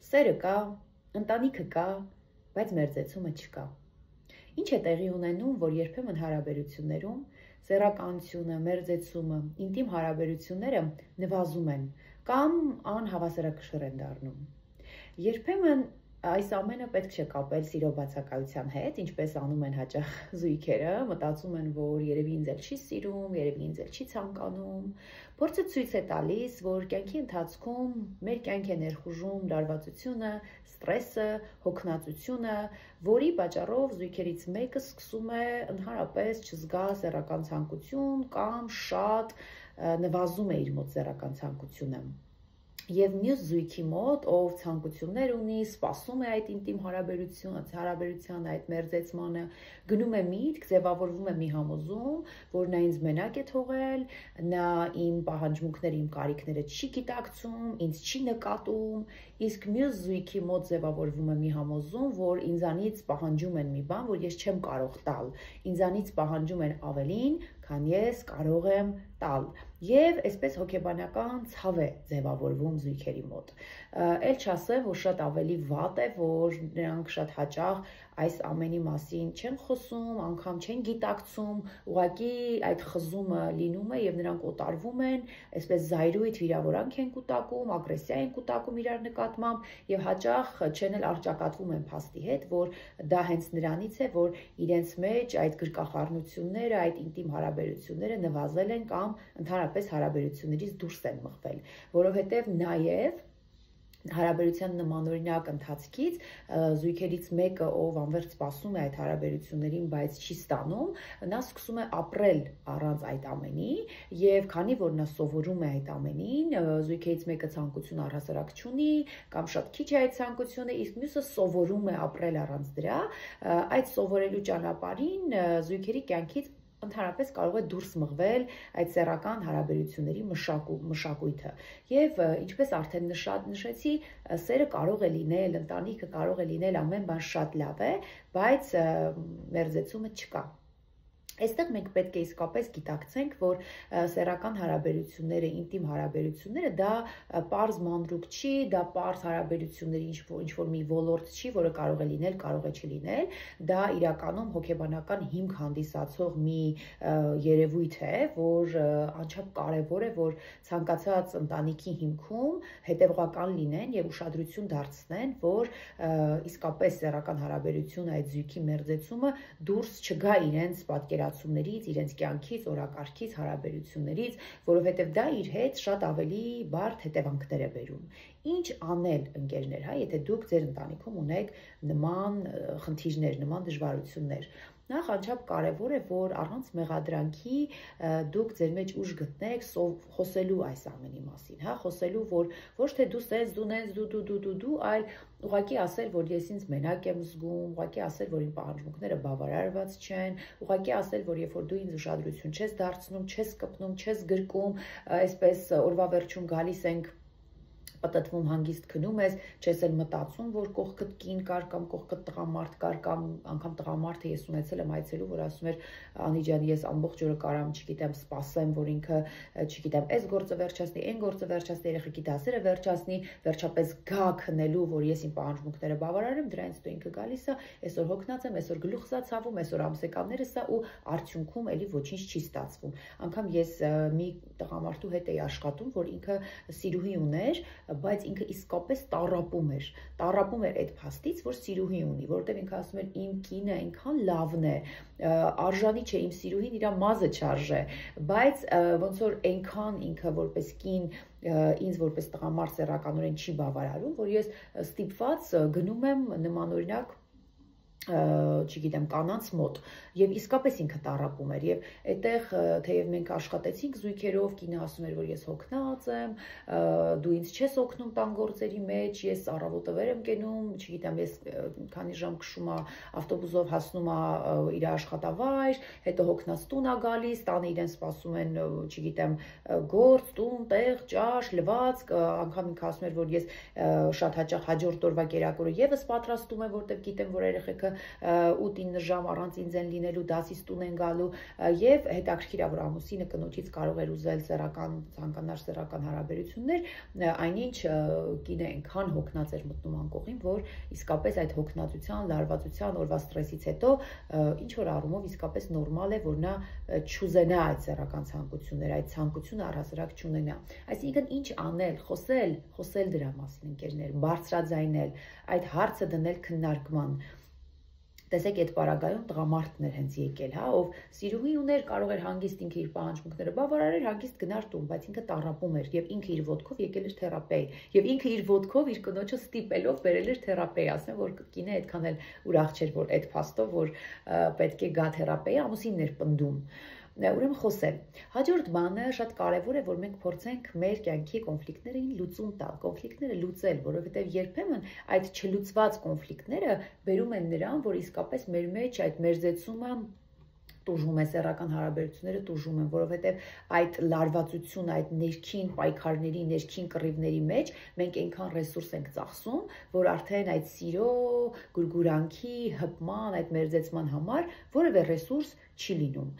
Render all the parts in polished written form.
Սերը կա, ընտանիքը կա, բայց մերձեցումը չկա։ Ինչ է տեղի ունենում, որ երբեմն հարաբերություններում սեռականությունը, մերձեցումը, ինտիմ հարաբերությունները նվազում են կամ անհավասարակշռ են դառնում։ Երբեմն այս ամենը պետք չէ կապել սիրո բացակայության հետ, ինչպես անում են հաճախ զույգերը, մտածում են, որ երևի ինձ էլ չի սիրում, երևի ինձ էլ չի ցանկանում։ Փորձը ցույց է տալիս, որ կյանքի ընթացքում մեր կյանք է ներխուժում լարվածությունը, ստրեսը, հոգնածությունը, որի պատճառով զույգերից մեկը սկսում է ընդհանրապես չզգալ սեռական ցանկություն կամ շատ նվազում է իր մոտ սեռական ցանկությունը։ Եվ մյուս զույգի մոտ, ով ցանկություններ ունի, սպասում է այդ ինտիմ հարաբերության, այդ մերձեցմանը, գնում է միտք, ձևավորվում է մի համոզում, որ նա ինձ մենակ է թողել, նա իմ պահանջմունքները, իմ կարիքները չի գիտակցում, ինձ չի նկատում, իսկ մյուս զույգի մոտ ձևավորվում է մի համոզում, որ ինձանից պահանջում են մի բան, որ ես չեմ կարող տալ, ինձանից պահանջում են ավելին, քան ես կարող եմ տալ։ Եվ այսպես հոգեբանական ցավ է ձևավորվում զույգերի մոտ։ Էլ չասեմ, որ շատ ավելի վատ է, որ նրանք շատ հաճախ այս ամենի մասին չեն խոսում, անգամ չեն գիտակցում, ուղղակի այդ խզումը լինում է եւ նրանք օտարվում են, այսպես զայրույթ վիրավորանք են կուտակում, ագրեսիա են կուտակում իրար նկատմամբ եւ հաճախ չեն էլ արճակատվում են փաստի հետ, որ դա հենց նրանից է, որ իրենց մեջ այդ գրկախառնությունները, այդ ինտիմ հարաբերությունները նվազել են կամ ընդհանրապես հարաբերություններից դուրս են մղվել, որովհետև նաև հարաբերության նմանօրինակ ընթացքից զույգերից մեկը, ով անվերջ սպասում է այդ հարաբերություններին, բայց չի ստանում, նա սկսում է ապրել առանց այդ ամենի եւ քանի որ նա սովորում է այդ ամենին, զույգերից մեկը ցանկություն առհասարակ չունի կամ շատ քիչ է այդ ցանկությունը, իսկ մյուսը սովորում է ապրել առանց դրա, այդ սովորելու ճանապարհին զույգերի կյանքից ընդհանրապես կարող է դուրս մղվել այդ սեռական հարաբերությունների մշակույթը եւ ինչպես արդեն նշեցի, սերը կարող է լինել, ընտանիքը կարող է լինել ամեն բան շատ լավ է, բայց մերձեցումը չկա։ Այստեղ մենք պետք է իսկապես գիտակցենք, որ սեռական հարաբերությունները, ինտիմ հարաբերությունները դա պարզ մանրուք չի, դա պարզ հարաբերությունների ինչ-որ մի ոլորտ չի, որը կարող է լինել, կարող է չլինել, դա իրականում հոգեբանական հիմք հանդիսացող մի երևույթ է, որ անչափ կարևոր է, որ ցանկացած ընտանիքի հիմքում հետևողական լինեն եւ ուշադրություն դարձնեն, որ իսկապես սեռական հարաբերությունը, այդ զույգի մերձեցումը դուրս չգա իրենց պատկերացումներից, իրենց կյանքից, օրակարգից, հարաբերություններից, որովհետև դա իր հետ շատ ավելի բարդ հետևանքներ է բերում։ Ինչ անել, ընկերներ, հա, եթե դուք ձեր ընտանիքում ունեք նման խնդիրներ, նման դժվարություններ։ Նախ անչափ կարևոր է, որ առանց մեղադրանքի դուք ձեր մեջ ուժ գտնեք խոսելու այս ամենի մասին, հա, խոսելու, որ ոչ թե դու սենց, դու նենց, դու, այլ ուղղակի ասել, որ ես ինձ մենակ եմ զգում, ուղղակի ասել, որ իմ պահանջմունքները բավարարված չեն, ուղղակի ասել, որ երբ որ դու ինձ ուշադրություն չես դարձնում, չես կպնում, չես գրկում, այսպես օրվա վերջում գալիս ենք պատտվում հանգիստ քնում ես, չես էլ մտածում, որ կողքդ կին կար կամ կողքդ տղամարդ կար կամ անգամ տղամարդը ես ունեցել եմ այցելու, որ ասում էր Անի ջան, ես ամբողջ օրը կարամ, չգիտեմ, սպասեմ, որ ինքը, չգիտեմ, այս գործը վերջացնի, այն գործը վերջացնի, երեխեքի դասերը վերջացնի, վերջապես գա քնելու, որ ես իմ պահանջմունքները բավարարեմ, դրանից դու ինքը գալիս է, այսօր հոգնած եմ, այսօր գլուխս է ցավում, այսօր ամսեկաններս է ու արդյունքում էլի ոչինչ չի ստացվում։ Անգամ ես մի տղամարդու հետ էի աշխատում, որ ինքը սիրուհի ուներ, բայց ինքը իսկապես տառապում էր այդ փաստից, որ սիրուհի ունի, որովհետև ինքը ասում էր իմ կինը այնքան լավն է, արժանի չէ իմ սիրուհին իր մազը չարժե, բայց ոնց որ այնքան ինքը որպես կին ինձ որպես տղամարդ սեռականորեն չի բավարարում, որ ես ստիպված գնում եմ նմանօրինակ չգիտեմ, կանանց մոտ եւ իսկապես ինքը տառապում էր եւ այդտեղ թեև մենք աշխատեցինք զույգերով, կինը ասում էր, որ ես հոգնած եմ, դու ինձ չես օգնում տան գործերի մեջ, ես առավոտը վեր եմ կենում, չգիտեմ, ես քանի ժամ քշում ա ավտոբուսով հասնում ա իր աշխատավայր, հետո հոգնած տուն ա գալիս, տանը իրեն սպասում են, չգիտեմ, գործ, տուն, տեղ, ճաշ, լվացք, անգամ ինքը ասում էր, որ ես շատ հաճախ հաջորդ օրվա կերակուրը եւս պատրաստում եմ, որտեղ գիտեմ, որ երեխեքը 8-9 ժամ առանց ինձ են լինելու, դասից տուն են գալու եւ հետաքրքիր է որ ամուսինը կնոջից կարող էր ուզել ցանկանար սեռական հարաբերություններ, այնինչ կինը այնքան հոգնած էր մտնում անկողին, որ իսկապես այդ հոգնածության, լարվածության, օրվա ստրեսից հետո ինչ որ առումով իսկապես նորմալ է, որ նա չուզենա այդ սեռական ցանկությունները, այդ ցանկությունը առհասարակ չունենա։ Այսինքն ինչ անել, խոսել դրա մասին ընկերներ, բարձրաձայնել, այդ հարցը դնել քննարկման։ Տեսեք այդ պարագայում տղամարդն էր հենց եկել, հա, ով սիրուհի ուներ, կարող էր հանգիստ ինքը իր պահանջմունքները բավարարել, հանգիստ գնար տուն, բայց ինքը տառապում էր եւ ինքը իր ոտքով եկել էր թերապեի եւ ինքը իր ոտքով իր կնոջը ստիպելով բերել էր թերապեի, ասեմ որ կինը այդքան էլ ուրախ չէր որ այդ փաստով որ պետք է գա թերապեի, ամուսինն էր պնդում։ Ուրեմն խոսել։ Հաջորդ բանը շատ կարևոր է, որ մենք փորձենք մեր կյանքի կոնֆլիկտներին լուծում տալ, կոնֆլիկտները լուծել, որովհետև երբեմն այդ չլուծված կոնֆլիկտները բերում են նրան, որ իսկապես մեր մեջ այդ մերձեցումը տուժում է, սեռական հարաբերությունները տուժում են, որովհետև այդ լարվածություն, այդ ներքին պայքարների, ներքին կռիվների մեջ մենք այնքան ռեսուրս ենք ծախսում, որ արդեն այդ սիրո, գուրգուրանքի, հպման, այդ մերձեցման համար որևէ ռեսուրս չի լինում։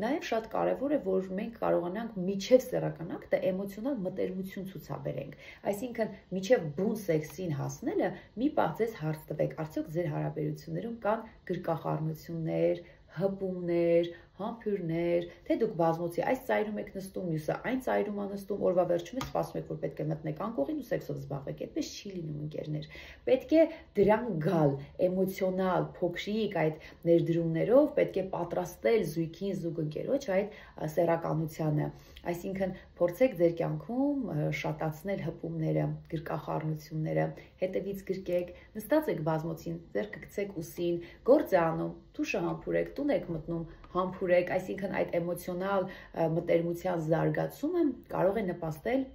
Նաև շատ կարևոր է, որ մենք կարողանանք միջև սեռական ակտը էմոցիոնալ մտերմություն ցուցաբերենք։ Այսինքն, միջև բուն սեքսին հասնելը մի պահ ձեզ հարց տվեք, արդյոք ձեր հարաբերություններում կան գրկախառնություններ, հպումներ, համբույրներ, թե դուք բազմոցի այս ծայրում եք նստում, մյուսը այն ծայրում է նստում, օրվա վերջում եք սպասում եք, որ պետք է մտնեք անկողին ու սեքսով զբաղվեք, այդպես չի լինում ընկերներ։ Պետք է դրան գալ, էմոցիոնալ, փոքրիկ այդ ներդրումներով պետք է պատրաստել զույգին, զուգընկերոջ այդ սեռականությանը։ Այսինքն փորձեք ձեր կյանքում շատացնել հպումները, գրկախառնությունները, հետևից գրկեք, նստած եք բազմոցին, ձեռքը գցեք ուսին, գործ է անում, թուշը համբուրեք, տուն եք մտնում, համբուրեք, այսինքն այդ էմոցիոնալ մտերմության զարգացումը կարող է նպաստել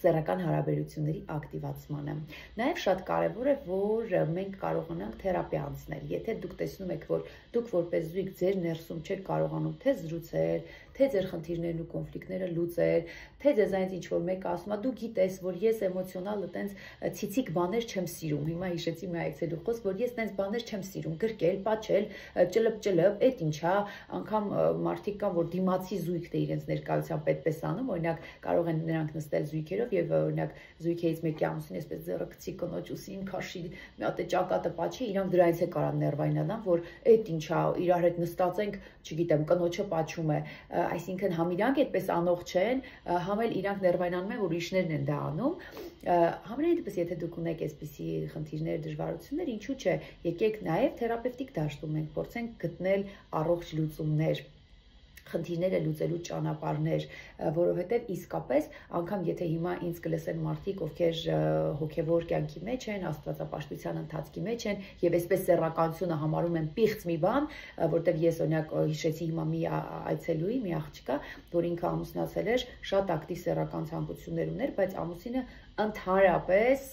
սեռական հարաբերությունների ակտիվացմանը։ Նաև շատ կարևոր է, որ մենք կարողանանք թերապիա անցնել։ Եթե դուք տեսնում եք, որ դուք որպես զույգ ձեր ներսում չեք կարողանում թե զրուցել, թե ձեր խնդիրներն ու կոնֆլիկտները լուծել, թե ձեզանից ինչ-որ մեկը ասում է, դու գիտես, որ ես էմոցիոնալ այտենց ցիցիկ բաներ չեմ սիրում։ Հիմա հիշեցի մի այցելու խոսք, որ ես այտենց բաներ չեմ սիրում, գրկել, պատչել, ճլփ, այդ ինչ է, անգամ մարդիկ կան, որ դիմացի զույգն է իրենց ներկայությամբ այդպես անում, օրինակ կարող են նրանք նստել զույգերով եւ օրինակ զույգերից մեկի ամուսին այսպես ձեռը գցի կնոջ ուսին, քաշի, մի հատ է ճակատը պատչի, իրանք դրանից է կարան ներվայնանան, որ այդ ինչ է, իրար հետ նստած ենք, չգիտեմ, կնոջը պատչում է, այսինքն համ իրանք այդպես անող չեն, համ էլ իրանք ներվայնանում են, որ ուրիշներն են դա անում, համենայն դեպս եթե դուք ունեք այսպիսի խնդիրներ, դժվարություններ, ինչու՞ չէ, եկեք նաև թերապևտիկ դաշտում մենք փորձենք գտնել առողջ լուծումներ, խնդիրները լուծելու ճանապարհներ, որովհետև իսկապես անգամ եթե հիմա ինձ կլսեն մարդիկ, ովքեր հոգևոր կյանքի մեջ են, աստվածապաշտության ընթացքի մեջ են եւ այսպես սեռականությունը համարում են պիղծ մի բան, որտեվ ես օրինակ հիշեցի հիմա մի այցելուի, մի աղջկա, որ ինքը ամուսնացել էր, շատ ակտիվ սեռական ցանկություններ ուներ, բայց ամուսինը ընդհանրապես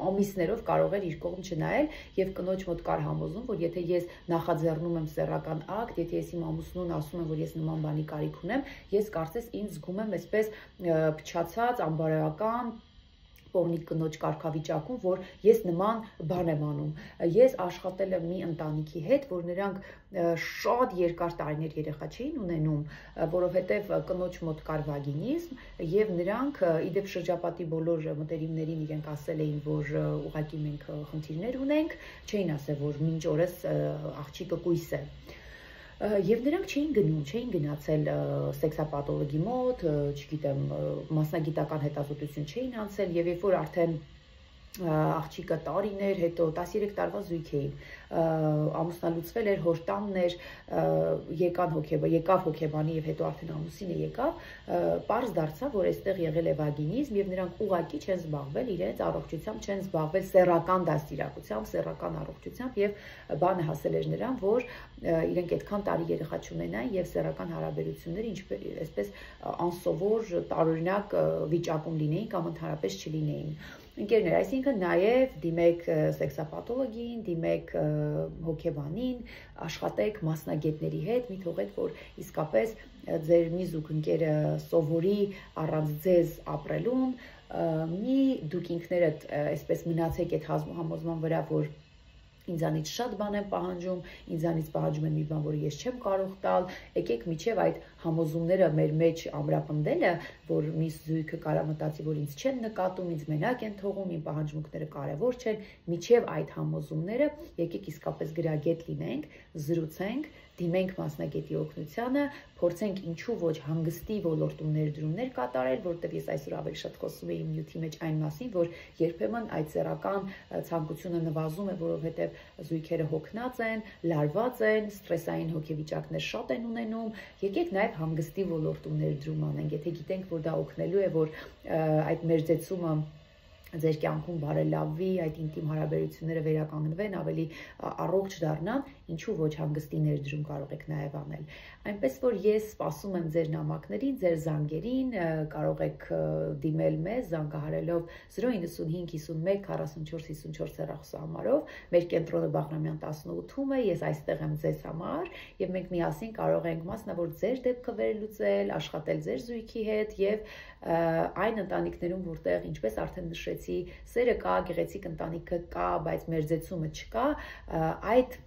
ամիսներով կարող էր իր կողմ չնայել եւ կնոջ մոտ կար համոզում, որ եթե ես նախաձեռնում եմ սեռական ակտ, եթե ես իմ ամուսնուն ասում եմ, որ ես նման բանի կարիք ունեմ, ես կարծես ինձ զգում եմ այսպես փչացած, անբարոյական կողմի կնոջ կարգավիճակում, որ ես նման բան եմ անում։ Ես աշխատել եմ մի ընտանիքի հետ, որ նրանք շատ երկար տարիներ երեխա չէին ունենում, որովհետև կնոջ մոտ կար վագինիզմ եւ նրանք իդեպ շրջապատի բոլոր մտերիմներին իրենք ասել էին, որ ուղղակի մենք խնդիրներ ունենք, չէին ասել, որ մինչ օրս աղջիկը կույս է։ Եվ նրանք չէին գնացել սեքսապաթոլոգի մոտ, չգիտեմ, մասնագիտական հետազոտություն չէին անցել եւ երբ որ արդեն աղջիկը տարիներ հետո 13 տարվա զույգ էին, ամուսնալուծվել էր, հոր տանն էր, եկավ հոգեբանի եւ հետո արդեն ամուսինը եկավ, պարզ դարձավ, որ այստեղ եղել է վագինիզմ եւ նրանք ուղղակի չեն զբաղվել իրենց առողջությամբ, չեն զբաղվել սեռական դաստիարակությամբ, սեռական առողջությամբ եւ բանը հասել էր նրան, որ իրենք այդքան տարի երեխա չունենային եւ սեռական հարաբերությունները այսպես անսովոր տարօրինակ վիճակում լինեին կամ ընդհանրապես չլինեին։ Ընկերներ, այսինքն նաև դիմեք սեքսապաթոլոգին, դիմեք հոգեբանին, աշխատեք մասնագետների հետ, մի թողեք, որ իսկապես ձեր մի զուգընկերը սովորի առանց ձեզ ապրելուն, մի դուք ինքներդ այսպես մնացեք այդ համոզման վրա, որ ինձանից շատ բան են պահանջում, ինձանից պահանջում են մի բան, որը ես չեմ կարող տալ, եկեք միջև այդ համոզումները մեր մեջ ամրապնդելը, որ մի զույգը կարա մտածի, որ ինձ չեն նկատում, ինձ մենակ են թողում, իմ պահանջմունքները կարևոր չեն, միջև այդ համոզումները եկեք իսկապես գրագետ լինենք, զրուցենք, դիմենք մասնագետի օգնությանը, փորձենք ինչու ոչ հանգստի ոլորտում ներդրումներ կատարել, որտեղ ես այսօր ավելի շատ խոսում եմ իմ նյութի մեջ այն մասին, որ երբեմն այդ սեռական ցանկությունը նվազում է, որովհետև զույգերը հոգնած են, լարված են, ստրեսային հոգեվիճակներ շատ են ունենում, եկեք նաև հանգստի ոլորտում ներդրում անենք, եթե գիտենք, որ դա օգնելու է, որ այդ մերձեցումը ձեր կյանքում բարելավվի, այդ ինտիմ հարաբերությունները վերականգնվեն, ավելի առողջ դառնան, ինչու ոչ հանգստի ներդրում կարող եք նաև անել։ Այնպես որ ես սպասում եմ ձեր նամակներին, ձեր զանգերին, կարող եք դիմել մեզ զանգահարելով 095 51 44 54 հեռախոսահամարով, մեր կենտրոնը Բաղրամյան 18-ում է, ես այստեղ եմ ձեզ համար եւ մենք միասին կարող ենք մասնավոր ձեր դեպքը վերլուծել, աշխատել ձեր զույգի հետ եւ այն ընտանիքներում, որտեղ ինչպես արդեն նշեցի, սերը կա, գեղեցիկ ընտանիքը կա, բայց մերձեցումը չկա, այդ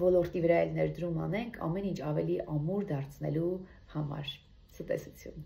ոլորտի վրա էլ ներդրում անենք ամեն ինչ ավելի ամուր դարձնելու համար։ Ցտեսություն։